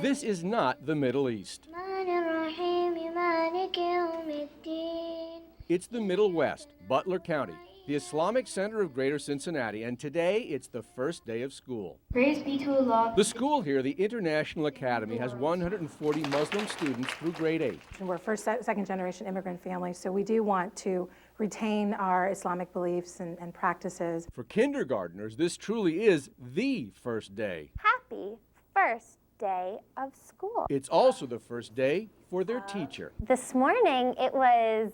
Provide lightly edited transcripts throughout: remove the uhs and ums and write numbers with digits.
This is not the Middle East. It's the Middle West, Butler County, the Islamic center of Greater Cincinnati, and today it's the first day of school. Praise be to Allah. The school here, the International Academy, has 140 Muslim students through grade 8. We're first, second generation immigrant families, so we do want to retain our Islamic beliefs and practices. For kindergartners, this truly is the first day. Happy first day of school. It's also the first day for their teacher. This morning it was,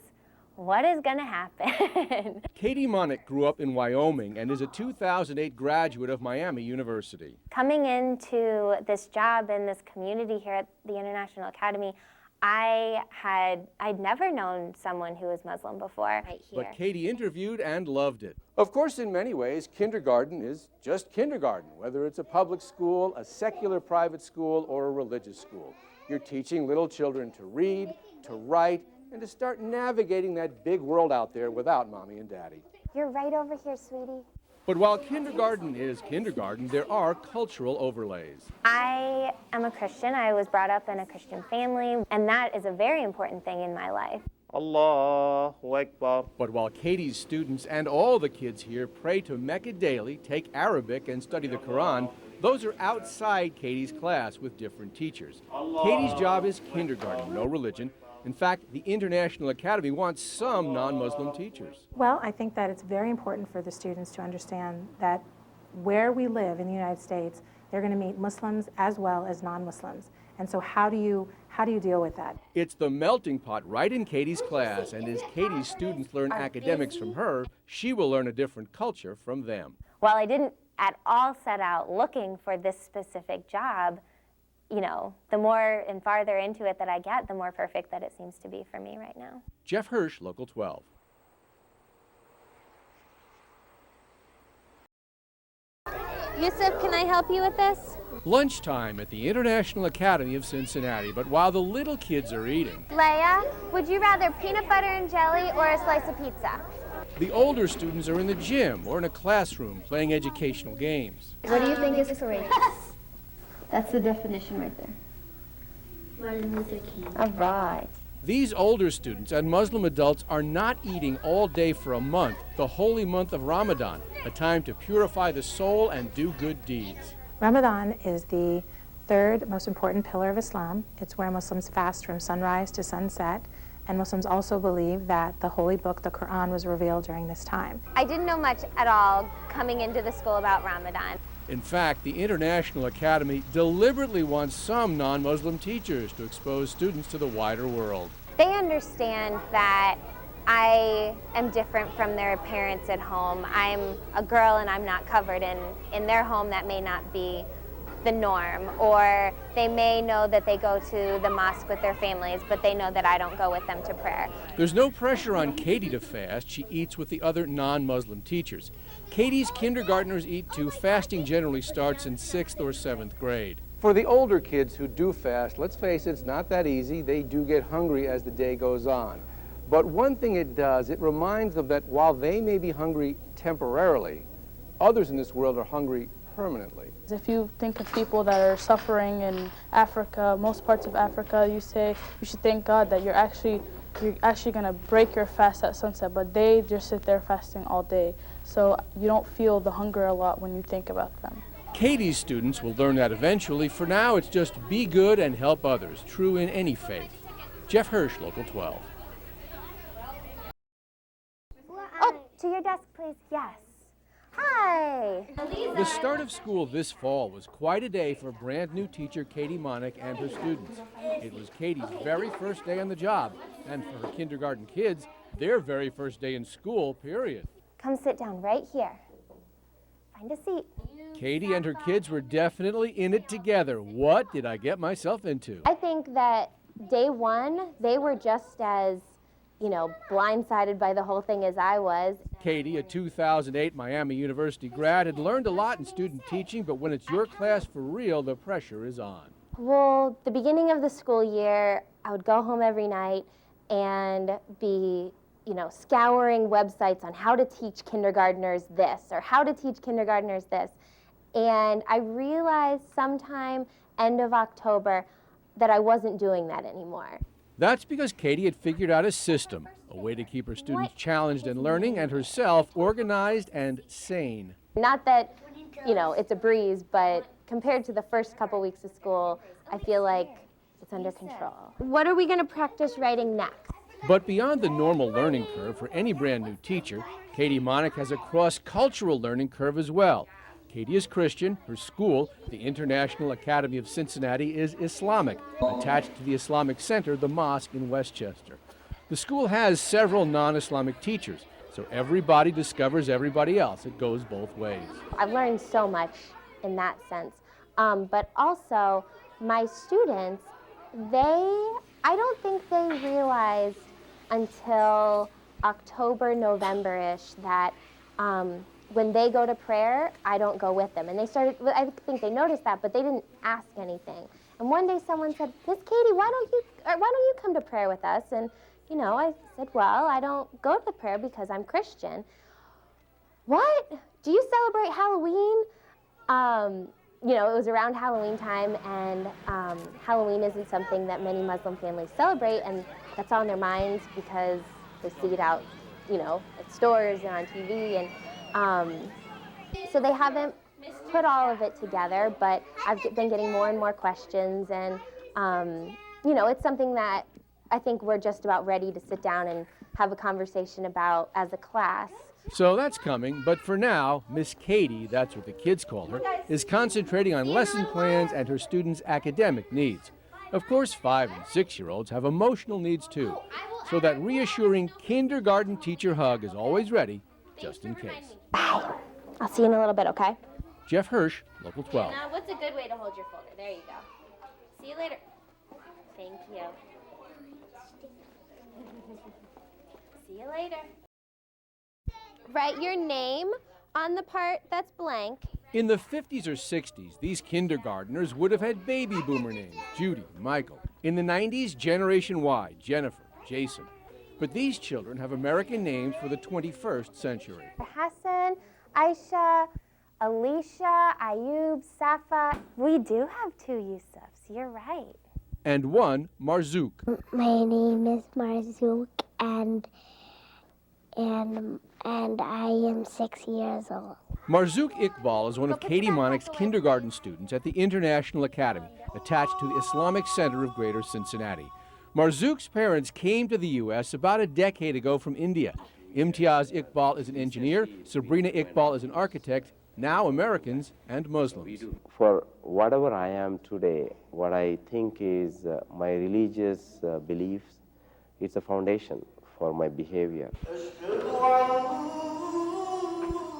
what is going to happen? Katie Monich grew up in Wyoming and is a 2008 graduate of Miami University. Coming into this job in this community here at the International Academy, I'd never known someone who was Muslim before. But Katie interviewed and loved it. Of course, in many ways, kindergarten is just kindergarten, whether it's a public school, a secular private school, or a religious school. You're teaching little children to read, to write, and to start navigating that big world out there without mommy and daddy. You're right over here, sweetie. But while kindergarten is kindergarten, there are cultural overlays. I am a Christian. I was brought up in a Christian family, and that is a very important thing in my life. Allahu Akbar. But while Katie's students and all the kids here pray to Mecca daily, take Arabic, and study the Quran, those are outside Katie's class with different teachers. Katie's job is kindergarten, no religion. In fact, the International Academy wants some non-Muslim teachers. Well, I think that it's very important for the students to understand that where we live in the United States, they're going to meet Muslims as well as non-Muslims. And so how do you deal with that? It's the melting pot right in Katie's class, and as Katie's students learn academics from her, she will learn a different culture from them. While I didn't at all set out looking for this specific job, you know, the more and farther into it that I get, the more perfect that it seems to be for me right now. Jeff Hirsch, Local 12. Yusuf, can I help you with this? Lunchtime at the International Academy of Cincinnati, but while the little kids are eating, Leia, would you rather peanut butter and jelly or a slice of pizza? the older students are in the gym or in a classroom playing educational games. What do you think is courageous? That's the definition right there. Martin Luther King. All right. These older students and Muslim adults are not eating all day for a month, the holy month of Ramadan, a time to purify the soul and do good deeds. Ramadan is the third most important pillar of Islam. It's where Muslims fast from sunrise to sunset, and Muslims also believe that the holy book, the Quran, was revealed during this time. I didn't know much at all coming into the school about Ramadan. In fact, the International Academy deliberately wants some non-Muslim teachers to expose students to the wider world. They understand that I am different from their parents at home. I'm a girl and I'm not covered, in their home that may not be the norm, or they may know that they go to the mosque with their families, but they know that I don't go with them to prayer. There's no pressure on Katie to fast. She eats with the other non-Muslim teachers. Katie's kindergartners eat too. Fasting generally starts in 6th or 7th grade. For the older kids who do fast, let's face it, it's not that easy. They do get hungry as the day goes on. But one thing it does, it reminds them that while they may be hungry temporarily, others in this world are hungry permanently. If you think of people that are suffering in Africa, most parts of Africa, you should thank God that you're actually going to break your fast at sunset, but they just sit there fasting all day. So you don't feel the hunger a lot when you think about them. Katie's students will learn that eventually. For now, it's just be good and help others, true in any faith. Jeff Hirsch, Local 12. Oh, to your desk, please. Yes. Hi. The start of school this fall was quite a day for brand new teacher Katie Monich and her students. It was Katie's very first day on the job, and for her kindergarten kids, their very first day in school, period. Come sit down right here. Find a seat. Katie and her kids were definitely in it together. What did I get myself into? I think that day one, they were just as, blindsided by the whole thing as I was. Katie, a 2008 Miami University grad, had learned a lot in student teaching, but when it's your class for real, the pressure is on. Well, the beginning of the school year, I would go home every night and be, scouring websites on how to teach kindergartners this or how to teach kindergartners this. And I realized sometime end of October that I wasn't doing that anymore. That's because Katie had figured out a system, a way to keep her students challenged in learning and herself organized and sane. Not that, it's a breeze, but compared to the first couple weeks of school, I feel like it's under control. What are we going to practice writing next? But beyond the normal learning curve for any brand new teacher, Katie Monich has a cross-cultural learning curve as well. Katie is Christian. Her school, the International Academy of Cincinnati, is Islamic, attached to the Islamic Center, the mosque in Westchester. The school has several non-Islamic teachers, so everybody discovers everybody else. It goes both ways. I've learned so much in that sense. But also, my students, I don't think they realized until October, November-ish that when they go to prayer, I don't go with them. And I think they noticed that, but they didn't ask anything. And one day someone said, Miss Katie, why don't you come to prayer with us? And, I said, well, I don't go to the prayer because I'm Christian. What? Do you celebrate Halloween? It was around Halloween time, and Halloween isn't something that many Muslim families celebrate, and that's on their minds because they see it out, at stores and on TV, and so they haven't put all of it together, but I've been getting more and more questions, and, it's something that I think we're just about ready to sit down and have a conversation about as a class. So that's coming, but for now, Miss Katie, that's what the kids call her, is concentrating on lesson plans and her students' academic needs. Of course, 5- and 6-year-olds have emotional needs too, so that reassuring kindergarten teacher hug is always ready, just in case. Bye. I'll see you in a little bit, okay? Jeff Hirsch, Local 12. Now, what's a good way to hold your folder? There you go. See you later. Thank you. See you later. Write your name on the part that's blank. In the 50s or 60s, these kindergartners would have had baby boomer names, Judy, Michael. In the 90s, Generation Y, Jennifer, Jason. But these children have American names for the 21st century. Hassan, Aisha, Alicia, Ayub, Safa. We do have 2 Yusufs, you're right. And one, Marzouk. My name is Marzouk, and I am 6 years old. Marzouk Iqbal is one of Katie Monich's kindergarten students at the International Academy, attached to the Islamic Center of Greater Cincinnati. Marzouk's parents came to the U.S. about a decade ago from India. Imtiaz Iqbal is an engineer, Sabrina Iqbal is an architect, now Americans and Muslims. For whatever I am today, what I think is my religious beliefs, it's a foundation for my behavior.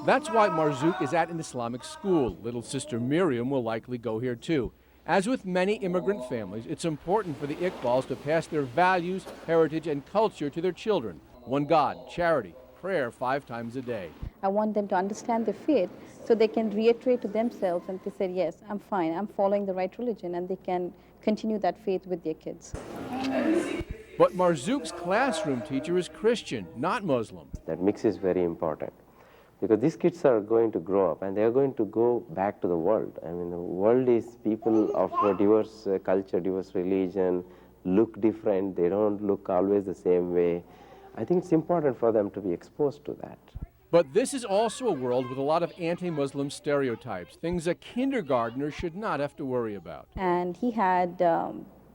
That's why Marzouk is at an Islamic school. Little sister Miriam will likely go here too. As with many immigrant families, it's important for the Iqbals to pass their values, heritage, and culture to their children. One God, charity, prayer 5 times a day. I want them to understand their faith so they can reiterate to themselves and they say, yes, I'm fine, I'm following the right religion, and they can continue that faith with their kids. But Marzouk's classroom teacher is Christian, not Muslim. That mix is very important because these kids are going to grow up and they are going to go back to the world. I mean, the world is people of a diverse culture, diverse religion, look different, they don't look always the same way. I think it's important for them to be exposed to that. But this is also a world with a lot of anti-Muslim stereotypes, things a kindergartner should not have to worry about. And he had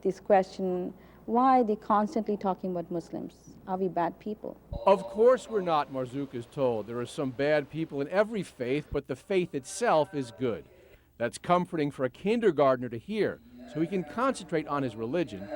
this question, why are they constantly talking about Muslims? Are we bad people? Of course we're not, Marzouk is told. There are some bad people in every faith, but the faith itself is good. That's comforting for a kindergartner to hear, so he can concentrate on his religion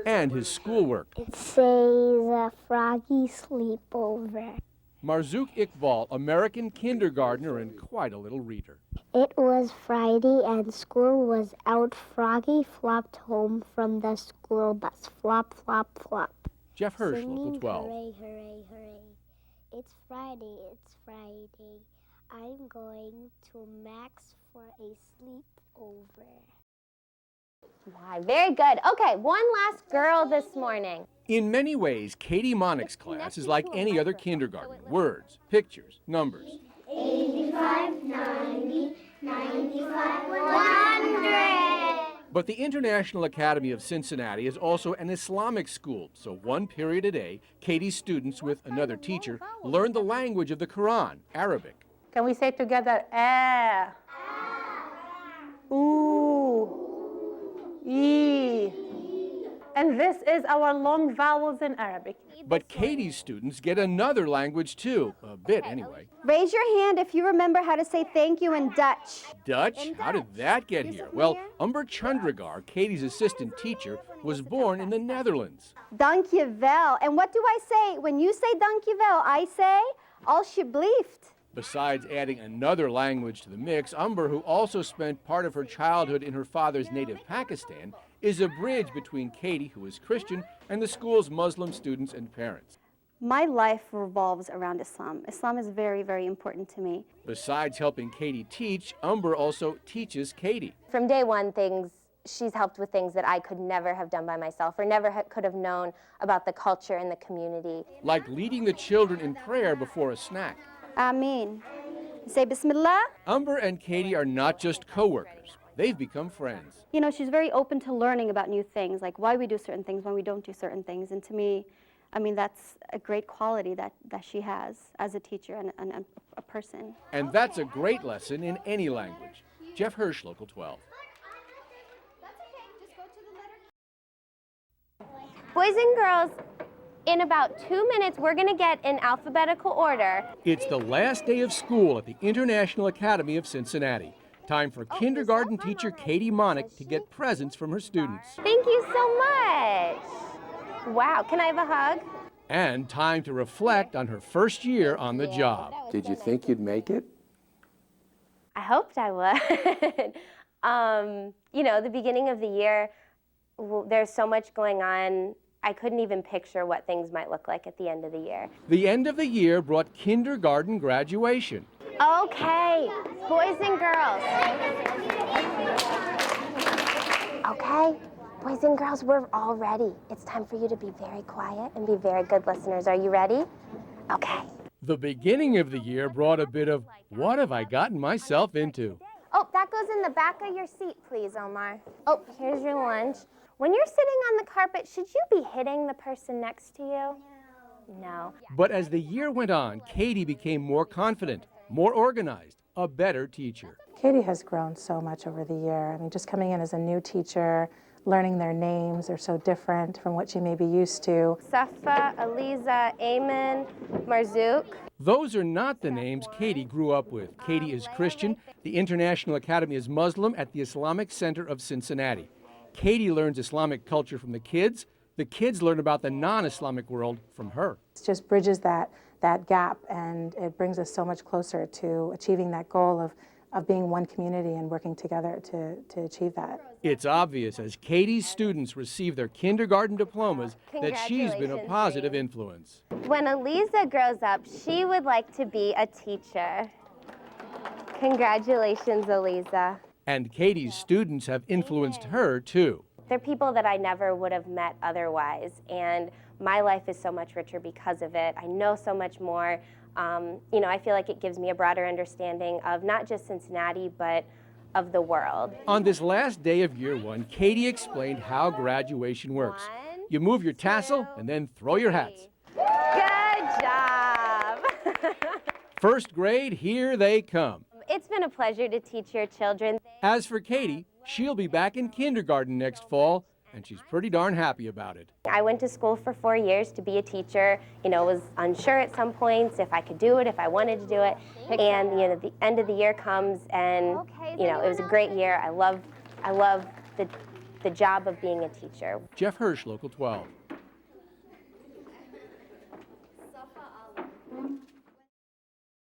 and his schoolwork. It says a froggy sleepover. Marzouk Iqbal, American kindergartner and quite a little reader. It was Friday and school was out. Froggy flopped home from the school bus. Flop, flop, flop. Jeff Hirsch, Singing, Local 12. hooray, hooray, hooray. It's Friday, it's Friday. I'm going to Max for a sleepover. Why, very good. Okay, one last girl this morning. In many ways, Katie Monich's class is like any other kindergarten. Words, pictures, numbers. But the International Academy of Cincinnati is also an Islamic school, so one period a day, Katie's students with another teacher learn the language of the Quran, Arabic. Can we say together, eh, ooh, ee. And this is our long vowels in Arabic. But Katie's students get another language too, a bit anyway. Raise your hand if you remember how to say thank you in Dutch. Dutch? How did that get here? Well, Umber Chandragar, Katie's assistant teacher, was born in the Netherlands. Dank je wel. And what do I say? When you say dank je wel, I say alsjeblieft. Besides adding another language to the mix, Umber, who also spent part of her childhood in her father's native Pakistan, is a bridge between Katie, who is Christian, and the school's Muslim students and parents. My life revolves around Islam. Islam is very, very important to me. Besides helping Katie teach, Umber also teaches Katie. From day one, she's helped with things that I could never have done by myself or never could have known about the culture and the community. Like leading the children in prayer before a snack. Ameen. Say Bismillah. Umber and Katie are not just co-workers. They've become friends. You know, she's very open to learning about new things, like why we do certain things, why we don't do certain things. And to me, I mean, that's a great quality that she has as a teacher and a person. And that's a great lesson in any language. Jeff Hirsch, Local 12. Boys and girls, in about 2 minutes, we're going to get in alphabetical order. It's the last day of school at the International Academy of Cincinnati. Time for kindergarten teacher Katie Monich to get presents from her students. Thank you so much. Wow, can I have a hug? And time to reflect on her first year on the job. Did you think you'd make it? I hoped I would. You know, the beginning of the year, there's so much going on. I couldn't even picture what things might look like at the end of the year. The end of the year brought kindergarten graduation. Okay, boys and girls. Okay, boys and girls, we're all ready. It's time for you to be very quiet and be very good listeners. Are you ready? Okay. The beginning of the year brought a bit of, what have I gotten myself into? Oh, that goes in the back of your seat, please, Omar. Oh, here's your lunch. When you're sitting on the carpet, should you be hitting the person next to you? No. But as the year went on, Katie became more confident, more organized, a better teacher. Katie has grown so much over the year. I mean, just coming in as a new teacher, learning their names, they're so different from what she may be used to. Safa, Aliza, Ayman, Marzouk. Those are not the names Katie grew up with. Katie is Christian. The International Academy is Muslim at the Islamic Center of Cincinnati. Katie learns Islamic culture from the kids. The kids learn about the non-Islamic world from her. It just bridges that gap, and it brings us so much closer to achieving that goal of being one community and working together to achieve that. It's obvious as Katie's students receive their kindergarten diplomas that she's been a positive influence. When Aliza grows up, she would like to be a teacher. Congratulations, Aliza. And Katie's students have influenced her, too. They're people that I never would have met otherwise, and my life is so much richer because of it. I know so much more. You know, I feel like it gives me a broader understanding of not just Cincinnati, but of the world. On this last day of year one, Katie explained how graduation works. You move your tassel and then throw your hats. Good job. First grade, here they come. It's been a pleasure to teach your children. As for Katie, she'll be back in kindergarten next fall, and she's pretty darn happy about it. I went to school for 4 years to be a teacher. You know, was unsure at some points if I could do it, if I wanted to do it. And, you know, the end of the year comes, and, you know, it was a great year. I love the job of being a teacher. Jeff Hirsch, Local 12.